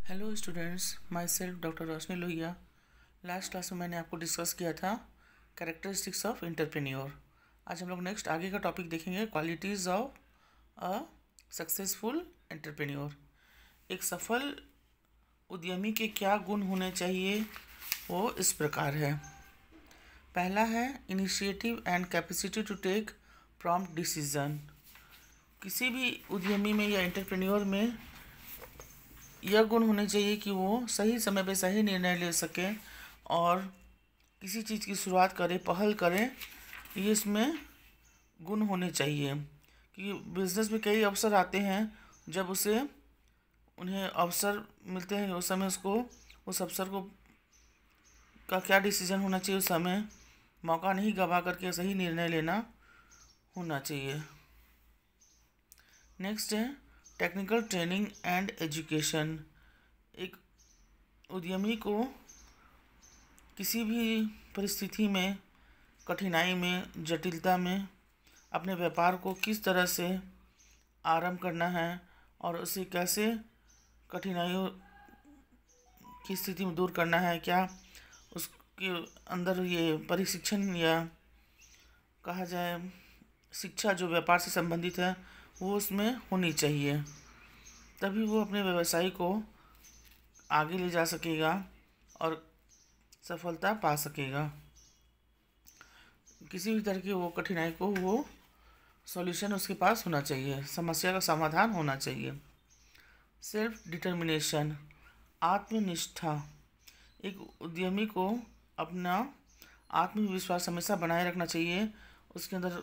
Hello students, my self doctor Roshni Lohia. Last class में मैंने आपको डिस्कस किया था कैरेक्टरिस्टिक्स ऑफ एंटरप्रेन्योर। आज हम लोग नेक्स्ट आगे का टॉपिक देखेंगे, qualities of a successful entrepreneur. एक सफल उद्यमी के क्या गुण होने चाहिए, वो इस प्रकार है। पहला है initiative and capacity to take prompt decision. किसी भी उद्यमी में या एंटरप्रेन्योर में यह गुण होने चाहिए कि वो सही समय पे सही निर्णय ले सके और किसी चीज़ की शुरुआत करे, पहल करें। ये इसमें गुण होने चाहिए कि बिज़नेस में कई अवसर आते हैं, जब उन्हें अवसर मिलते हैं उस समय उस अवसर को का क्या डिसीजन होना चाहिए, उस समय मौका नहीं गवा करके सही निर्णय लेना होना चाहिए। नेक्स्ट है टेक्निकल ट्रेनिंग एंड एजुकेशन। एक उद्यमी को किसी भी परिस्थिति में, कठिनाई में, जटिलता में अपने व्यापार को किस तरह से आरंभ करना है और उसे कैसे कठिनाइयों की स्थिति में दूर करना है, क्या उसके अंदर ये प्रशिक्षण या कहा जाए शिक्षा जो व्यापार से संबंधित है वो उसमें होनी चाहिए। तभी वो अपने व्यवसाय को आगे ले जा सकेगा और सफलता पा सकेगा। किसी भी तरह की वो कठिनाई को वो सॉल्यूशन उसके पास होना चाहिए, समस्या का समाधान होना चाहिए। सेल्फ डिटर्मिनेशन, आत्मनिष्ठा। एक उद्यमी को अपना आत्मविश्वास हमेशा बनाए रखना चाहिए। उसके अंदर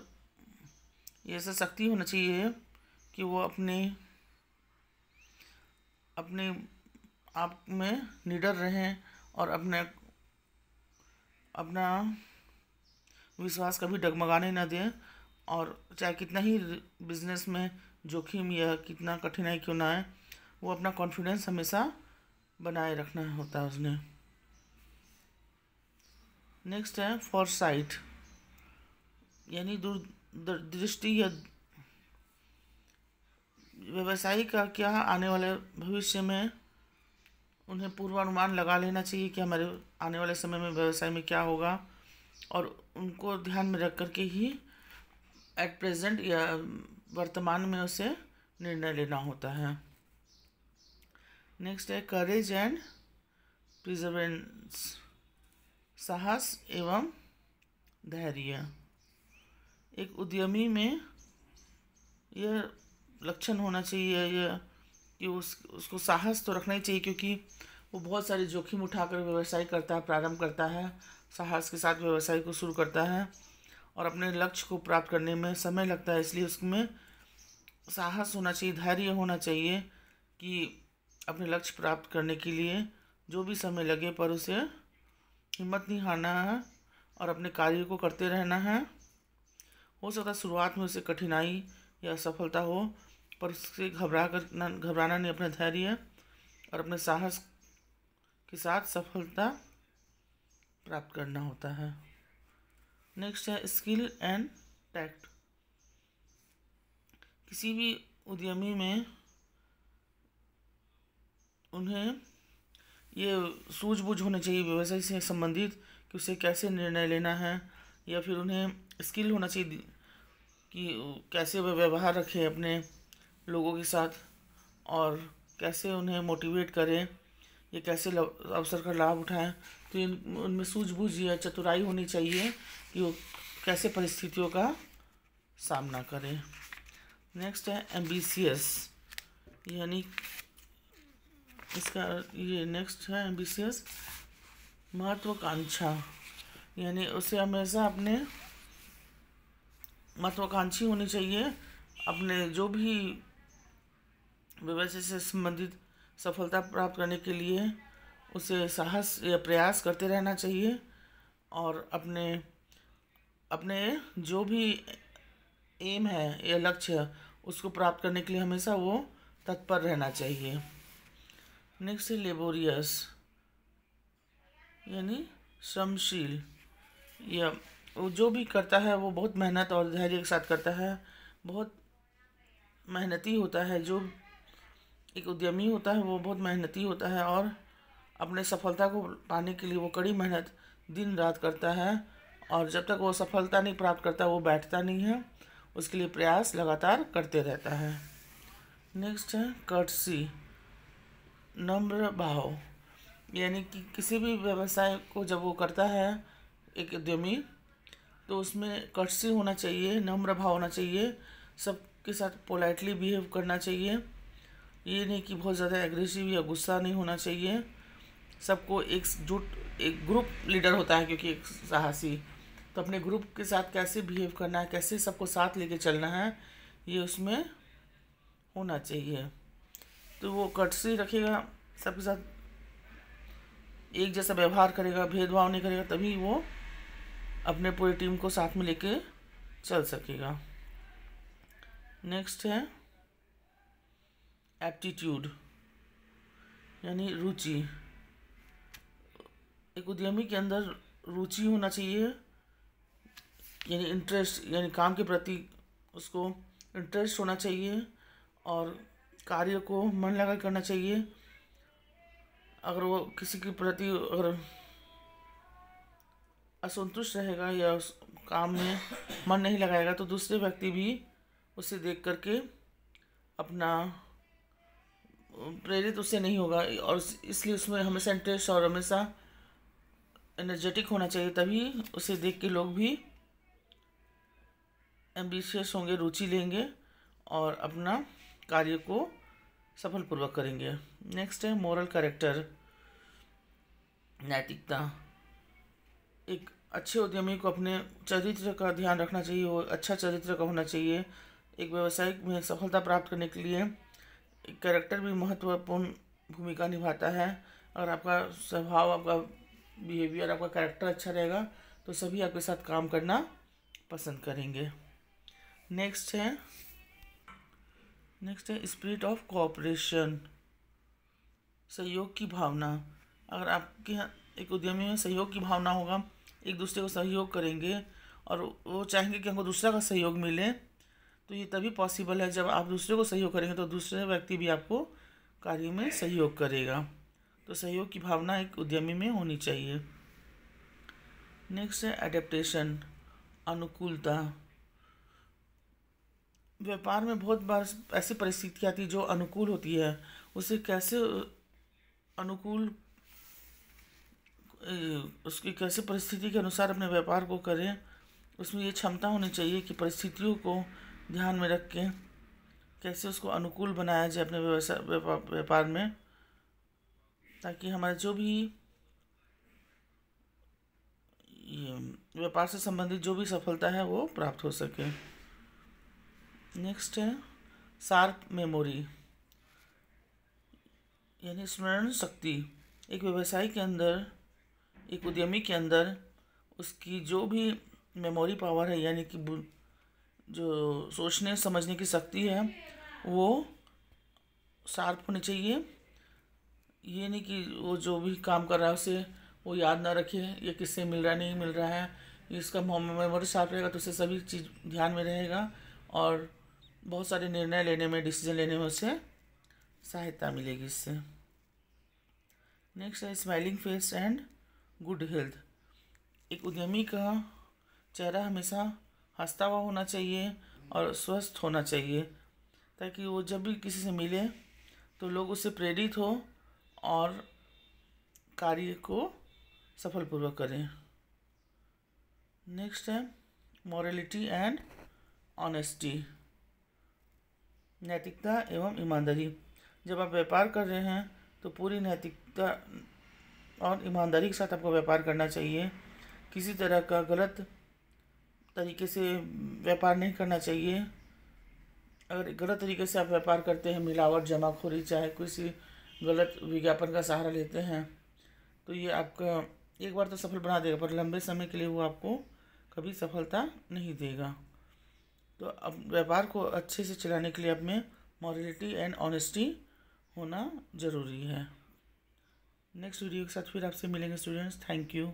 ये ऐसा शक्ति होना चाहिए कि वो अपने आप में निडर रहें और अपना विश्वास कभी डगमगाने ना दें। और चाहे कितना ही बिजनेस में जोखिम या कितना कठिनाई क्यों ना आए, वो अपना कॉन्फिडेंस हमेशा बनाए रखना होता है उसने। नेक्स्ट है फॉरसाइट, यानी दूरदृष्टि या व्यवसायी का क्या आने वाले भविष्य में उन्हें पूर्वानुमान लगा लेना चाहिए कि हमारे आने वाले समय में व्यवसाय में क्या होगा, और उनको ध्यान में रख करके ही एट प्रेजेंट या वर्तमान में उसे निर्णय लेना होता है। नेक्स्ट है करेज एंड प्रिजर्वेंस, साहस एवं धैर्य। एक उद्यमी में यह लक्षण होना चाहिए कि उसको साहस तो रखना ही चाहिए, क्योंकि वो बहुत सारे जोखिम उठाकर व्यवसाय प्रारंभ करता है, साहस के साथ व्यवसाय को शुरू करता है और अपने लक्ष्य को प्राप्त करने में समय लगता है। इसलिए उसमें साहस होना चाहिए, धैर्य होना चाहिए कि अपने लक्ष्य प्राप्त करने के लिए जो भी समय लगे पर उसे हिम्मत नहीं हारना है और अपने कार्य को करते रहना है। हो सकता है शुरुआत में उसे कठिनाई या सफलता हो, पर उससे घबराना नहीं, अपना धैर्य और अपने साहस के साथ सफलता प्राप्त करना होता है। नेक्स्ट है स्किल एंड टैक्ट। किसी भी उद्यमी में उन्हें ये सूझबूझ होनी चाहिए व्यवसाय से संबंधित कि उसे कैसे निर्णय लेना है, या फिर उन्हें स्किल होना चाहिए कि कैसे वह व्यवहार रखें अपने लोगों के साथ और कैसे उन्हें मोटिवेट करें, ये कैसे अवसर का लाभ उठाएं। तो उनमें सूझबूझ या चतुराई होनी चाहिए कि वो कैसे परिस्थितियों का सामना करें। नेक्स्ट है एम्बिशियस, यानी इसका ये नेक्स्ट है एम्बिशियस, महत्वाकांक्षा। यानी उसे हमेशा अपने महत्वाकांक्षी होनी चाहिए, अपने जो भी व्यवसाय से संबंधित सफलता प्राप्त करने के लिए उसे साहस या प्रयास करते रहना चाहिए और अपने जो भी एम है या लक्ष्य है उसको प्राप्त करने के लिए हमेशा वो तत्पर रहना चाहिए। नेक्स्ट है लेबोरियस, यानी श्रमशील। या वो जो भी करता है वो बहुत मेहनत और धैर्य के साथ करता है, बहुत मेहनती होता है। जो एक उद्यमी होता है वो बहुत मेहनती होता है और अपने सफलता को पाने के लिए वो कड़ी मेहनत दिन रात करता है, और जब तक वो सफलता नहीं प्राप्त करता वो बैठता नहीं है, उसके लिए प्रयास लगातार करते रहता है। नेक्स्ट है कर्टसी, नम्र भाव, यानी कि किसी भी व्यवसाय को जब वो करता है एक उद्यमी, तो उसमें कर्टसी होना चाहिए, नम्र भाव होना चाहिए, सबके साथ पोलाइटली बिहेव करना चाहिए। ये नहीं कि बहुत ज़्यादा एग्रेसिव या गुस्सा नहीं होना चाहिए। सबको एक ग्रुप लीडर होता है क्योंकि एक साहसी, तो अपने ग्रुप के साथ कैसे बिहेव करना है, कैसे सबको साथ लेके चलना है, ये उसमें होना चाहिए। तो वो कर्टसी रखेगा, सबके साथ एक जैसा व्यवहार करेगा, भेदभाव नहीं करेगा, तभी वो अपने पूरी टीम को साथ में लेके चल सकेगा। नेक्स्ट है एप्टीट्यूड, यानी रुचि। एक उद्यमी के अंदर रुचि होना चाहिए, यानी इंटरेस्ट, यानी काम के प्रति उसको इंटरेस्ट होना चाहिए और कार्य को मन लगा करना चाहिए। अगर वो किसी के प्रति अगर असंतुष्ट रहेगा या उस काम में मन नहीं लगाएगा तो दूसरे व्यक्ति भी उसे देख करके अपना प्रेरित उससे नहीं होगा, और इसलिए उसमें हमेशा इंटरेस्ट और हमेशा एनर्जेटिक होना चाहिए, तभी उसे देख के लोग भी एम्बिशियस होंगे, रुचि लेंगे और अपना कार्य को सफलपूर्वक करेंगे। नेक्स्ट है मोरल कैरेक्टर, नैतिकता। एक अच्छे उद्यमी को अपने चरित्र का ध्यान रखना चाहिए, वो अच्छा चरित्र का होना चाहिए। एक व्यवसायिक में सफलता प्राप्त करने के लिए एक कैरेक्टर भी महत्वपूर्ण भूमिका निभाता है। अगर आपका स्वभाव, आपका बिहेवियर, आपका कैरेक्टर अच्छा रहेगा तो सभी आपके साथ काम करना पसंद करेंगे। नेक्स्ट है स्पिरिट ऑफ कोऑपरेशन, सहयोग की भावना। अगर आपके यहाँ एक उद्यमी में सहयोग की भावना होगा, एक दूसरे को सहयोग करेंगे और वो चाहेंगे कि हमको दूसरा का सहयोग मिले, तो ये तभी पॉसिबल है जब आप दूसरे को सहयोग करेंगे तो दूसरे व्यक्ति भी आपको कार्य में सहयोग करेगा। तो सहयोग की भावना एक उद्यमी में होनी चाहिए। नेक्स्ट है एडेप्टेशन, अनुकूलता। व्यापार में बहुत बार ऐसी परिस्थिति आती है जो अनुकूल होती है, उसे कैसे अनुकूल उसकी कैसे परिस्थिति के अनुसार अपने व्यापार को करें, उसमें ये क्षमता होनी चाहिए कि परिस्थितियों को ध्यान में रख के कैसे उसको अनुकूल बनाया जाए अपने व्यापार में, ताकि हमारा जो भी ये व्यापार से संबंधित जो भी सफलता है वो प्राप्त हो सके। नेक्स्ट है शार्प मेमोरी, यानी स्मरण शक्ति। एक व्यवसायी के अंदर, एक उद्यमी के अंदर उसकी जो भी मेमोरी पावर है, यानी कि जो सोचने समझने की शक्ति है, वो शार्प होनी चाहिए। ये नहीं कि वो जो भी काम कर रहा है उसे वो याद ना रखे, ये किससे मिल रहा नहीं मिल रहा है, इसका मेमोरी शार्प रहेगा तो उसे सभी चीज़ ध्यान में रहेगा और बहुत सारे निर्णय लेने में, डिसीजन लेने में उसे सहायता मिलेगी इससे। नेक्स्ट है smiling face and good health. एक उद्यमी का चेहरा हमेशा हंसता हुआ होना चाहिए और स्वस्थ होना चाहिए, ताकि वो जब भी किसी से मिले तो लोग उससे प्रेरित हो और कार्य को सफलपूर्वक करें। नेक्स्ट है मॉरलिटी एंड ऑनेस्टी, नैतिकता एवं ईमानदारी। जब आप व्यापार कर रहे हैं तो पूरी नैतिकता और ईमानदारी के साथ आपको व्यापार करना चाहिए। किसी तरह का गलत तरीके से व्यापार नहीं करना चाहिए। अगर गलत तरीके से आप व्यापार करते हैं, मिलावट, जमाखोरी, चाहे किसी गलत विज्ञापन का सहारा लेते हैं, तो ये आपका एक बार तो सफल बना देगा पर लंबे समय के लिए वो आपको कभी सफलता नहीं देगा। तो अब व्यापार को अच्छे से चलाने के लिए अब में मॉरलिटी एंड ऑनेस्टी होना ज़रूरी है। नेक्स्ट वीडियो के साथ फिर आपसे मिलेंगे स्टूडेंट्स। Thank you.